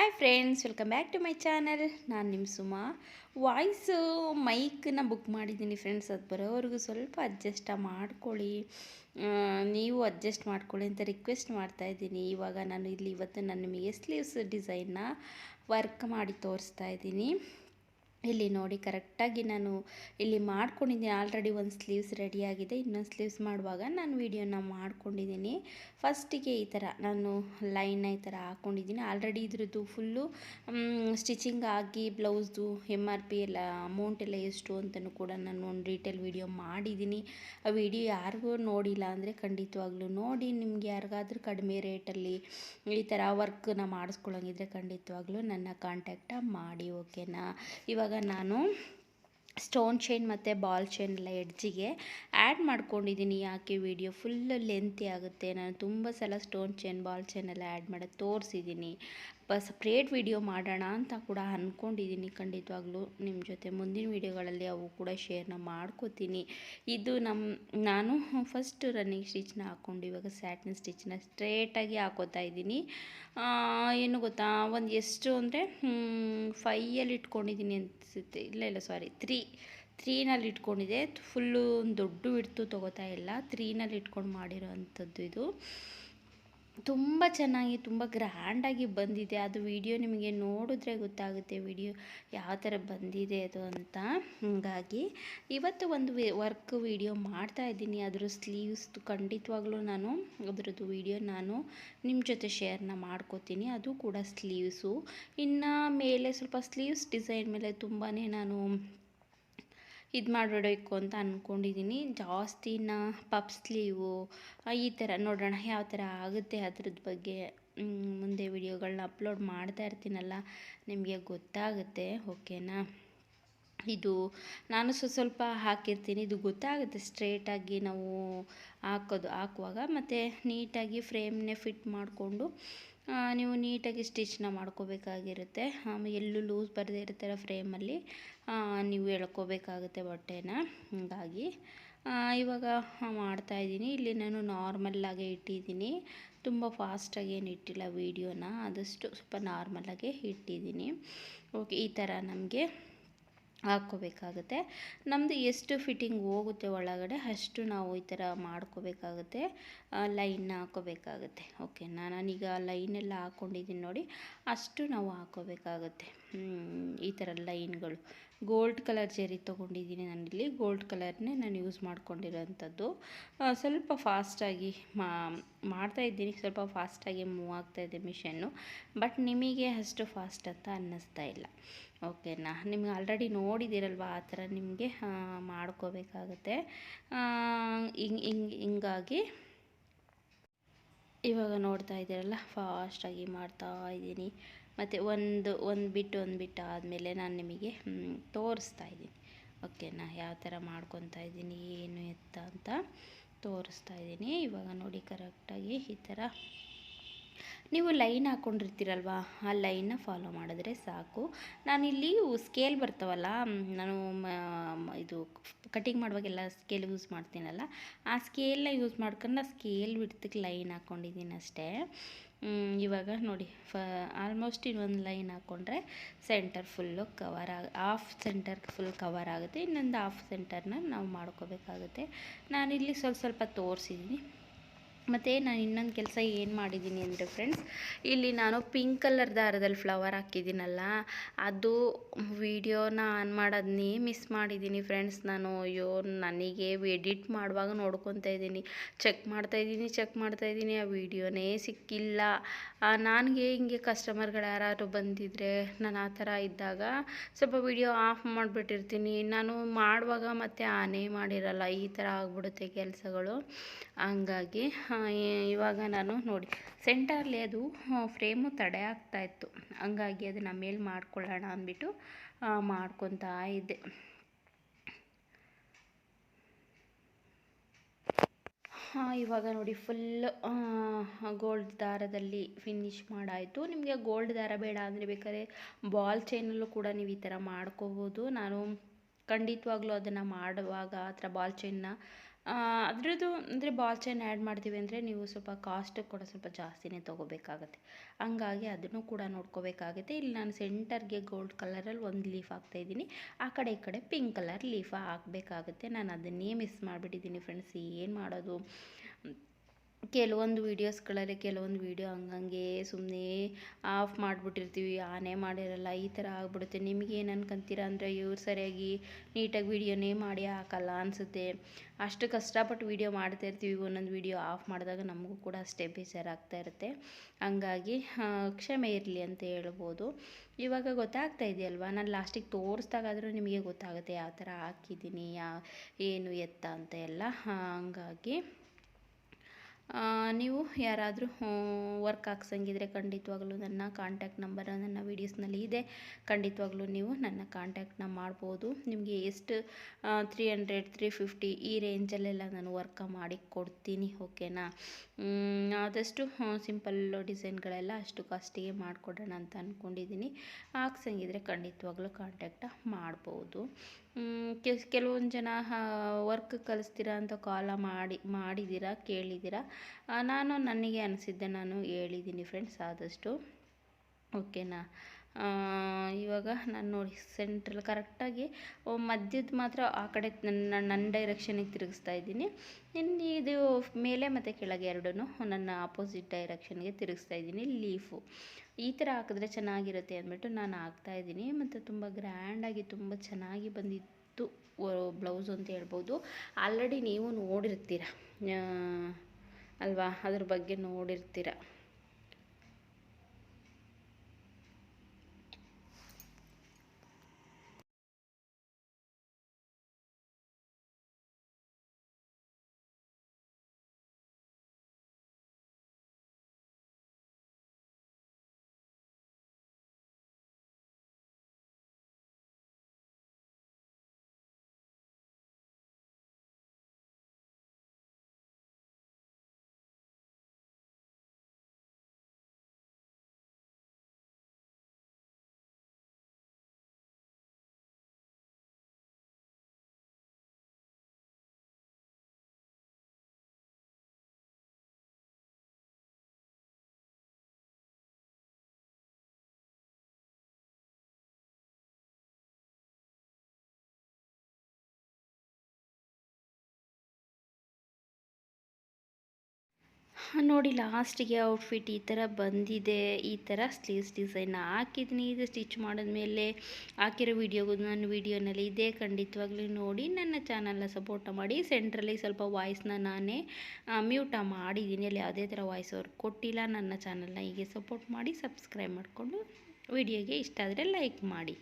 Hi friends, welcome back to my channel. ನಾನು ನಿಮ್ಮ Suma. Voice ಮೈಕನ್ನ ಬುಕ್ ಮಾಡಿದ್ದೀನಿ ಫ್ರೆಂಡ್ಸ್. ಅದು ಬರೋವರೆಗೂ ಸ್ವಲ್ಪ ಅಡ್ಜಸ್ಟ್ ಮಾಡ್ಕೊಳ್ಳಿ. ನೀವು ಅಡ್ಜಸ್ಟ್ ಮಾಡ್ಕೊಳ್ಳಿ ಅಂತ ರಿಕ್ವೆಸ್ಟ್ ಮಾಡ್ತಾಯಿದ್ದೀನಿ. ಇವಾಗ ನಾನು ಇವತ್ತು ನಾನು ನಿಮಗೆ ಸ್ಲೀವ್ಸ್ ಡಿಸೈನ್ನ ವರ್ಕ್ ಮಾಡಿ ತೋರಿಸ್ತಾ ಇದ್ದೀನಿ. ಇಲ್ಲಿ ನೋಡಿ, ಕರೆಕ್ಟಾಗಿ ನಾನು ಇಲ್ಲಿ ಮಾಡ್ಕೊಂಡಿದ್ದೀನಿ. ಆಲ್ರೆಡಿ ಒಂದು ಸ್ಲೀವ್ಸ್ ರೆಡಿಯಾಗಿದೆ. ಇನ್ನೊಂದು ಸ್ಲೀವ್ಸ್ ಮಾಡುವಾಗ ನಾನು ವೀಡಿಯೋನ ಮಾಡ್ಕೊಂಡಿದ್ದೀನಿ. ಫಸ್ಟಿಗೆ ಈ ಥರ ನಾನು ಲೈನ್ನ ಈ ಥರ ಹಾಕ್ಕೊಂಡಿದ್ದೀನಿ. ಆಲ್ರೆಡಿ ಇದ್ರದ್ದು ಫುಲ್ಲು ಸ್ಟಿಚಿಂಗ್ ಆಗಿ ಬ್ಲೌಸ್ದು MRP ಎಲ್ಲ ಅಮೌಂಟ್ ಎಲ್ಲ ಎಷ್ಟು ಅಂತಲೂ ಕೂಡ ನಾನು ಒಂದು ಡೀಟೇಲ್ ವೀಡಿಯೋ ಮಾಡಿದ್ದೀನಿ. ಆ ವಿಡಿಯೋ ಯಾರಿಗೂ ನೋಡಿಲ್ಲ ಅಂದರೆ ಖಂಡಿತವಾಗ್ಲೂ ನೋಡಿ. ನಿಮ್ಗೆ ಯಾರಿಗಾದ್ರೂ ಕಡಿಮೆ ರೇಟಲ್ಲಿ ಈ ಥರ ವರ್ಕ್ನ ಮಾಡಿಸ್ಕೊಳ್ಳೋಂಗಿದ್ರೆ ಖಂಡಿತವಾಗ್ಲೂ ನನ್ನ ಕಾಂಟ್ಯಾಕ್ಟ ಮಾಡಿ, ಓಕೆನಾ. ಇವಾಗ ನಾನು ಸ್ಟೋನ್ ಚೈನ್ ಮತ್ತು ಬಾಲ್ ಚೈನ್ ಎಲ್ಲ ಎಡ್ಜಿಗೆ ಆ್ಯಡ್ ಮಾಡ್ಕೊಂಡಿದ್ದೀನಿ. ಯಾಕೆ ವಿಡಿಯೋ ಫುಲ್ ಲೆಂತಿ ಆಗುತ್ತೆ. ನಾನು ತುಂಬ ಸಲ ಸ್ಟೋನ್ ಚೈನ್ ಬಾಲ್ ಚೈನ್ ಎಲ್ಲ ಆ್ಯಡ್ ಮಾಡೋದು ತೋರಿಸಿದ್ದೀನಿ. ಸಪ್ರೇಟ್ ವಿಡಿಯೋ ಮಾಡೋಣ ಅಂತ ಕೂಡ ಅಂದ್ಕೊಂಡಿದ್ದೀನಿ. ಖಂಡಿತವಾಗ್ಲೂ ನಿಮ್ಮ ಜೊತೆ ಮುಂದಿನ ವೀಡಿಯೋಗಳಲ್ಲಿ ಅವು ಕೂಡ ಶೇರ್ನ ಮಾಡ್ಕೋತೀನಿ. ಇದು ನಾನು ಫಸ್ಟ್ ರನ್ನಿಂಗ್ ಸ್ಟಿಚ್ನ ಹಾಕ್ಕೊಂಡು ಇವಾಗ ಸ್ಯಾಟಿನ್ ಸ್ಟಿಚ್ನ ಸ್ಟ್ರೇಟಾಗಿ ಹಾಕೋತಾ ಇದ್ದೀನಿ. ಏನು ಗೊತ್ತಾ, ಒಂದು ಎಷ್ಟು ಅಂದರೆ 5ಯಲ್ಲಿ ಇಟ್ಕೊಂಡಿದ್ದೀನಿ ಅನಿಸುತ್ತೆ. ಇಲ್ಲ ಸಾರಿ, 3ನಲ್ಲಿ ಇಟ್ಕೊಂಡಿದ್ದೆ. ಫುಲ್ಲು ದೊಡ್ಡ ಹಿಡ್ತು ತೊಗೋತಾ ಇಲ್ಲ, 3ನಲ್ಲಿ ಇಟ್ಕೊಂಡು ಮಾಡಿರೋ ಅಂಥದ್ದು. ಇದು ತುಂಬ ಚೆನ್ನಾಗಿ ತುಂಬ ಗ್ರ್ಯಾಂಡಾಗಿ ಬಂದಿದೆ. ಅದು ವಿಡಿಯೋ ನಿಮಗೆ ನೋಡಿದ್ರೆ ಗೊತ್ತಾಗುತ್ತೆ ವಿಡಿಯೋ ಯಾವ ಥರ ಬಂದಿದೆ ಅದು ಅಂತ. ಹಾಗಾಗಿ ಇವತ್ತು ಒಂದು ವರ್ಕ್ ವಿಡಿಯೋ ಮಾಡ್ತಾಯಿದ್ದೀನಿ. ಅದ್ರ ಸ್ಲೀವ್ಸ್ ಖಂಡಿತವಾಗ್ಲೂ ನಾನು ಅದರದ್ದು ವಿಡಿಯೋ ನಾನು ನಿಮ್ಮ ಜೊತೆ ಶೇರ್ನ ಮಾಡ್ಕೋತೀನಿ. ಅದು ಕೂಡ ಸ್ಲೀವ್ಸು. ಇನ್ನು ಮೇಲೆ ಸ್ವಲ್ಪ ಸ್ಲೀವ್ಸ್ ಡಿಸೈನ್ ಮೇಲೆ ತುಂಬಾ ನಾನು ಇದು ಮಾಡಿಬಿಡಬೇಕು ಅಂತ ಅಂದ್ಕೊಂಡಿದ್ದೀನಿ. ಜಾಸ್ತಿನ ಪಫ್ ಸ್ಲೀವು ಈ ಥರ ನೋಡೋಣ ಯಾವ ಥರ ಆಗುತ್ತೆ. ಅದ್ರದ್ದು ಬಗ್ಗೆ ಮುಂದೆ ವಿಡಿಯೋಗಳನ್ನ ಅಪ್ಲೋಡ್ ಮಾಡ್ತಾ ಇರ್ತೀನಲ್ಲ, ನಿಮಗೆ ಗೊತ್ತಾಗುತ್ತೆ, ಓಕೆನಾ. ಇದು ನಾನು ಸ್ವಲ್ಪ ಹಾಕಿರ್ತೀನಿ. ಇದು ಗೊತ್ತಾಗುತ್ತೆ ಸ್ಟ್ರೇಟಾಗಿ ನಾವು ಹಾಕುವಾಗ. ಮತ್ತು ನೀಟಾಗಿ ಫ್ರೇಮ್ನೇ ಫಿಟ್ ಮಾಡಿಕೊಂಡು ನೀವು ನೀಟಾಗಿ ಸ್ಟಿಚ್ನ ಮಾಡ್ಕೋಬೇಕಾಗಿರುತ್ತೆ. ಎಲ್ಲೂ ಲೂಸ್ ಬರದೇ ಇರ್ತಾರೆ ಫ್ರೇಮಲ್ಲಿ ನೀವು ಎಳ್ಕೋಬೇಕಾಗುತ್ತೆ ಬಟ್ಟೆನ. ಹೀಗಾಗಿ ಇವಾಗ ಮಾಡ್ತಾಯಿದ್ದೀನಿ. ಇಲ್ಲಿ ನಾನು ನಾರ್ಮಲ್ಲಾಗೆ ಇಟ್ಟಿದ್ದೀನಿ. ತುಂಬ ಫಾಸ್ಟಾಗಿ ಏನು ಇಟ್ಟಿಲ್ಲ ವೀಡಿಯೋನ, ಆದಷ್ಟು ಸ್ವಲ್ಪ ನಾರ್ಮಲಾಗೆ ಇಟ್ಟಿದ್ದೀನಿ. ಓಕೆ, ಈ ಥರ ನಮಗೆ ಹಾಕ್ಕೋಬೇಕಾಗುತ್ತೆ. ನಮ್ಮದು ಎಷ್ಟು ಫಿಟ್ಟಿಂಗ್ ಹೋಗುತ್ತೆ ಒಳಗಡೆ ಅಷ್ಟು ನಾವು ಈ ಥರ ಮಾಡ್ಕೋಬೇಕಾಗುತ್ತೆ. ಲೈನ್ನ ಹಾಕ್ಕೋಬೇಕಾಗುತ್ತೆ, ಓಕೆನಾ. ನಾನೀಗ ಲೈನೆಲ್ಲ ಹಾಕ್ಕೊಂಡಿದ್ದೀನಿ ನೋಡಿ, ಅಷ್ಟು ನಾವು ಹಾಕ್ಕೋಬೇಕಾಗುತ್ತೆ. ಈ ಥರ ಲೈನ್ಗಳು ಗೋಲ್ಡ್ ಕಲರ್ ಜರಿ ತೊಗೊಂಡಿದ್ದೀನಿ ನಾನಿಲ್ಲಿ. ಗೋಲ್ಡ್ ಕಲರ್ನೇ ನಾನು ಯೂಸ್ ಮಾಡ್ಕೊಂಡಿರೋಂಥದ್ದು. ಸ್ವಲ್ಪ ಫಾಸ್ಟಾಗಿ ಮಾಡ್ತಾಯಿದ್ದೀನಿ. ಸ್ವಲ್ಪ ಫಾಸ್ಟಾಗಿ ಮೂವ್ ಆಗ್ತಾಯಿದೆ ಮಿಷನ್ನು. ಬಟ್ ನಿಮಗೆ ಅಷ್ಟು ಫಾಸ್ಟ್ ಅಂತ ಅನ್ನಿಸ್ತಾ ಇಲ್ಲ, ಓಕೆನಾ. ನಿಮ್ಗೆ ಆಲ್ರೆಡಿ ನೋಡಿದ್ದೀರಲ್ವ, ಆ ಥರ ನಿಮಗೆ ಮಾಡ್ಕೋಬೇಕಾಗುತ್ತೆ. ಹಿಂಗಾಗಿ ಇವಾಗ ನೋಡ್ತಾ ಇದ್ದೀರಲ್ಲ, ಫಾಸ್ಟಾಗಿ ಮಾಡ್ತಾ ಇದ್ದೀನಿ. ಮತ್ತು ಒಂದು ಬಿಟ್ಟು ಆದಮೇಲೆ ನಾನು ನಿಮಗೆ ತೋರಿಸ್ತಾ ಇದ್ದೀನಿ, ಓಕೆನಾ. ಯಾವ ಥರ ಮಾಡ್ಕೊತಾ ಇದ್ದೀನಿ ಏನು ಎತ್ತ ಅಂತ ತೋರಿಸ್ತಾ ಇದ್ದೀನಿ. ಇವಾಗ ನೋಡಿ, ಕರೆಕ್ಟಾಗಿ ಈ ಥರ ನೀವು ಲೈನ್ ಹಾಕ್ಕೊಂಡಿರ್ತೀರಲ್ವ, ಆ ಲೈನ್ನ ಫಾಲೋ ಮಾಡಿದ್ರೆ ಸಾಕು. ನಾನಿಲ್ಲಿ ಸ್ಕೇಲ್ ಬರ್ತಾವಲ್ಲ, ನಾನು ಇದು ಕಟಿಂಗ್ ಮಾಡುವಾಗೆಲ್ಲ ಸ್ಕೇಲ್ ಯೂಸ್ ಮಾಡ್ತೀನಲ್ಲ, ಆ ಸ್ಕೇಲ್ನ ಯೂಸ್ ಮಾಡ್ಕೊಂಡು ಸ್ಕೇಲ್ ಬಿಡ್ತಕ್ಕೆ ಲೈನ್ ಹಾಕ್ಕೊಂಡಿದ್ದೀನಿ ಅಷ್ಟೇ. ಇವಾಗ ನೋಡಿ, ಆಲ್ಮೋಸ್ಟ್ ಇನ್ನೊಂದು ಲೈನ್ ಹಾಕ್ಕೊಂಡ್ರೆ centre full half centre full cover ಆಗುತ್ತೆ. ಇನ್ನೊಂದು ಹಾಫ್ ಸೆಂಟರ್ನ ನಾವು ಮಾಡ್ಕೋಬೇಕಾಗುತ್ತೆ. ನಾನಿಲ್ಲಿ ಸ್ವಲ್ಪ ತೋರಿಸಿದ್ದೀನಿ. ಮತ್ತು ನಾನು ಇನ್ನೊಂದು ಕೆಲಸ ಏನು ಮಾಡಿದ್ದೀನಿ ಅಂದರೆ ಫ್ರೆಂಡ್ಸ್, ಇಲ್ಲಿ ನಾನು ಪಿಂಕ್ ಕಲರ್ ದಾರದಲ್ಲಿ ಫ್ಲವರ್ ಹಾಕಿದ್ದೀನಲ್ಲ, ಅದು ವಿಡಿಯೋನ ಆನ್ ಮಾಡೋದನ್ನೇ ಮಿಸ್ ಮಾಡಿದ್ದೀನಿ ಫ್ರೆಂಡ್ಸ್. ನಾನು ನನಗೆ ಎಡಿಟ್ ಮಾಡುವಾಗ ನೋಡ್ಕೊತಾ ಇದ್ದೀನಿ, ಚೆಕ್ ಮಾಡ್ತಾಯಿದ್ದೀನಿ, ಆ ವಿಡಿಯೋನೇ ಸಿಕ್ಕಿಲ್ಲ. ನನಗೆ ಹಿಂಗೆ ಕಸ್ಟಮರ್ಗಳು ಯಾರು ಬಂದಿದ್ದರೆ ನಾನು ಆ ಥರ ಇದ್ದಾಗ ಸ್ವಲ್ಪ ವಿಡಿಯೋ ಆಫ್ ಮಾಡಿಬಿಟ್ಟಿರ್ತೀನಿ. ನಾನು ಮಾಡುವಾಗ ಮತ್ತೆ ಆನೇ ಮಾಡಿರಲ್ಲ, ಈ ಥರ ಆಗ್ಬಿಡುತ್ತೆ ಕೆಲಸಗಳು. ಹಂಗಾಗಿ ಇವಾಗ ನಾನು ನೋಡಿ, ಸೆಂಟರಲ್ಲಿ ಅದು ಫ್ರೇಮು ತಡೆ ಆಗ್ತಾಯಿತ್ತು. ಹಂಗಾಗಿ ಅದನ್ನು ಮೇಲೆ ಮಾಡ್ಕೊಳ್ಳೋಣ ಅಂದ್ಬಿಟ್ಟು ಮಾಡ್ಕೊತಾ ಇದ್ದೆ. ಇವಾಗ ನೋಡಿ, ಫುಲ್ ಗೋಲ್ಡ್ ದಾರದಲ್ಲಿ ಫಿನಿಶ್ ಮಾಡಾಯಿತು. ನಿಮಗೆ ಗೋಲ್ಡ್ ದಾರ ಬೇಡ ಅಂದರೆ ಬೇಕಾದ್ರೆ ಬಾಲ್ ಚೈನಲ್ಲೂ ಕೂಡ ನೀವು ಈ ಥರ ಮಾಡ್ಕೋಬೋದು. ನಾನು ಖಂಡಿತವಾಗ್ಲೂ ಅದನ್ನು ಮಾಡುವಾಗ ಆ ಥರ ಬಾಲ್ ಚೈನ್ನ ಅದರದ್ದು ಅಂದರೆ ಬಾಲ್ ಚೈನ್ ಆ್ಯಡ್ ಮಾಡ್ತೀವಿ ಅಂದರೆ ನೀವು ಸ್ವಲ್ಪ ಕಾಸ್ಟ್ ಕೂಡ ಸ್ವಲ್ಪ ಜಾಸ್ತಿನೇ ತೊಗೋಬೇಕಾಗತ್ತೆ. ಹಂಗಾಗಿ ಅದನ್ನು ಕೂಡ ನೋಡ್ಕೋಬೇಕಾಗುತ್ತೆ. ಇಲ್ಲಿ ನಾನು ಸೆಂಟರ್ಗೆ ಗೋಲ್ಡ್ ಕಲರಲ್ಲಿ ಒಂದು ಲೀಫ್ ಹಾಕ್ತಾಯಿದ್ದೀನಿ. ಆ ಕಡೆ ಈ ಕಡೆ ಪಿಂಕ್ ಕಲರ್ ಲೀಫ ಹಾಕಬೇಕಾಗುತ್ತೆ. ನಾನು ಅದನ್ನೇ ಮಿಸ್ ಮಾಡಿಬಿಟ್ಟಿದ್ದೀನಿ ಫ್ರೆಂಡ್ಸ್. ಏನು ಮಾಡೋದು, ಕೆಲವೊಂದು ವೀಡಿಯೋಸ್ಗಳಲ್ಲಿ ಕೆಲವೊಂದು ವೀಡಿಯೋ ಹಂಗಂಗೆ ಸುಮ್ಮನೆ ಆಫ್ ಮಾಡಿಬಿಟ್ಟಿರ್ತೀವಿ, ಆನೇ ಮಾಡಿರಲ್ಲ, ಈ ಥರ ಆಗ್ಬಿಡುತ್ತೆ. ನಿಮಗೇನು ಅನ್ಕೊಂತೀರ ಅಂದರೆ ಇವ್ರು ಸರಿಯಾಗಿ ನೀಟಾಗಿ ವೀಡಿಯೋನೇ ಮಾಡಿ ಹಾಕಲ್ಲ ಅನಿಸುತ್ತೆ. ಅಷ್ಟು ಕಷ್ಟಪಟ್ಟು ವೀಡಿಯೋ ಮಾಡ್ತಾ ಇರ್ತೀವಿ, ಒಂದೊಂದು ವೀಡಿಯೋ ಆಫ್ ಮಾಡಿದಾಗ ನಮಗೂ ಕೂಡ ಅಷ್ಟೇ ಬೇಜಾರಾಗ್ತಾ ಇರುತ್ತೆ. ಹಂಗಾಗಿ ಕ್ಷಮೆ ಇರಲಿ ಅಂತ ಹೇಳ್ಬೋದು. ಇವಾಗ ಗೊತ್ತಾಗ್ತಾ ಇದೆಯಲ್ವಾ, ನಾನು ಲಾಸ್ಟಿಗೆ ತೋರಿಸ್ದಾಗಾದರೂ ನಿಮಗೆ ಗೊತ್ತಾಗುತ್ತೆ ಯಾವ ಥರ ಹಾಕಿದ್ದೀನಿ, ಏನು ಎತ್ತ ಅಂತ ಎಲ್ಲ. ಹಂಗಾಗಿ ನೀವು ಯಾರಾದರೂ ವರ್ಕ್ ಹಾಕ್ಸಂಗಿದ್ರೆ ಖಂಡಿತವಾಗ್ಲೂ ನನ್ನ ಕಾಂಟ್ಯಾಕ್ಟ್ ನಂಬರ್ ನನ್ನ ವೀಡಿಯೋಸ್ನಲ್ಲಿ ಇದೆ. ಖಂಡಿತವಾಗ್ಲೂ ನೀವು ನನ್ನ ಕಾಂಟ್ಯಾಕ್ಟ್ನ ಮಾಡ್ಬೋದು. ನಿಮಗೆ ಎಷ್ಟು 300 350 ಈ ರೇಂಜಲ್ಲೆಲ್ಲ ನಾನು ವರ್ಕ ಮಾಡಿ ಕೊಡ್ತೀನಿ, ಓಕೆನಾ. ಆದಷ್ಟು ಸಿಂಪಲ್ ಡಿಸೈನ್ಗಳೆಲ್ಲ ಅಷ್ಟು ಕಾಸ್ಟಿಗೆ ಮಾಡಿಕೊಡೋಣ ಅಂತ ಅಂದ್ಕೊಂಡಿದ್ದೀನಿ. ಹಾಕ್ಸಂಗಿದ್ರೆ ಖಂಡಿತವಾಗ್ಲೂ ಕಾಂಟ್ಯಾಕ್ಟ ಮಾಡ್ಬೋದು. ಕೆಲವೊಂದು ಜನ ವರ್ಕ್ ಕಲಿಸ್ತೀರಾ ಅಂತ ಮಾಡಿದ್ದೀರಾ, ಕೇಳಿದ್ದೀರಾ. ನಾನು ನನಗೆ ಅನಿಸಿದ್ದೆ ನಾನು ಹೇಳಿದ್ದೀನಿ ಫ್ರೆಂಡ್ಸ್ ಆದಷ್ಟು, ಓಕೆನಾ. ಇವಾಗ ನಾನು ನೋಡಿ ಸೆಂಟ್ರಲ್ಲಿ ಕರೆಕ್ಟಾಗಿ ಮಧ್ಯದ ಮಾತ್ರ ಆ ಕಡೆ ನನ್ನ ಡೈರೆಕ್ಷನಿಗೆ ತಿರುಗಿಸ್ತಾ ಇದ್ದೀನಿ. ಇನ್ನು ಇದು ಮೇಲೆ ಮತ್ತು ಕೆಳಗೆ ಎರಡೂ ನನ್ನ ಆಪೋಸಿಟ್ ಡೈರೆಕ್ಷನ್ಗೆ ತಿರುಗಿಸ್ತಾ ಇದ್ದೀನಿ. ಲೀಫು ಈ ಥರ ಹಾಕಿದ್ರೆ ಚೆನ್ನಾಗಿರುತ್ತೆ ಅಂದ್ಬಿಟ್ಟು ನಾನು ಹಾಕ್ತಾಯಿದ್ದೀನಿ. ಮತ್ತು ತುಂಬ ಗ್ರ್ಯಾಂಡಾಗಿ ತುಂಬ ಚೆನ್ನಾಗಿ ಬಂದಿತ್ತು ಬ್ಲೌಸ್ ಅಂತ ಹೇಳ್ಬೋದು. ಆಲ್ರೆಡಿ ನೀವು ನೋಡಿರ್ತೀರ ಅಲ್ವಾ, ಅದ್ರ ಬಗ್ಗೆ ನೋಡಿರ್ತೀರ. ನೋಡಿ ಲಾಸ್ಟಿಗೆ ಔಟ್ಫಿಟ್ ಈ ಥರ ಬಂದಿದೆ. ಈ ಥರ ಸ್ಲೀವ್ಸ್ ಡಿಸೈನ್ ಹಾಕಿದ್ದೀನಿ. ಇದು ಸ್ಟಿಚ್ ಮಾಡಿದ್ಮೇಲೆ ಹಾಕಿರೋ ನನ್ನ ವೀಡಿಯೋನಲ್ಲಿ ಇದೆ. ಖಂಡಿತವಾಗ್ಲೂ ನೋಡಿ ನನ್ನ ಚಾನಲ್ನ ಸಪೋರ್ಟ್ ಮಾಡಿ. ಸೆಂಟ್ರಲ್ಲಿ ಸ್ವಲ್ಪ ವಾಯ್ಸ್ನ ನಾನೇ ಮ್ಯೂಟ ಮಾಡಿದ್ದೀನಿ, ಅಲ್ಲಿ ಯಾವುದೇ ಥರ ವಾಯ್ಸ್ ಅವ್ರು ಕೊಟ್ಟಿಲ್ಲ. ನನ್ನ ಚಾನಲ್ನ ಹೀಗೆ ಸಪೋರ್ಟ್ ಮಾಡಿ, ಸಬ್ಸ್ಕ್ರೈಬ್ ಮಾಡಿಕೊಂಡು ವಿಡಿಯೋಗೆ ಇಷ್ಟ ಆದರೆ ಲೈಕ್ ಮಾಡಿ.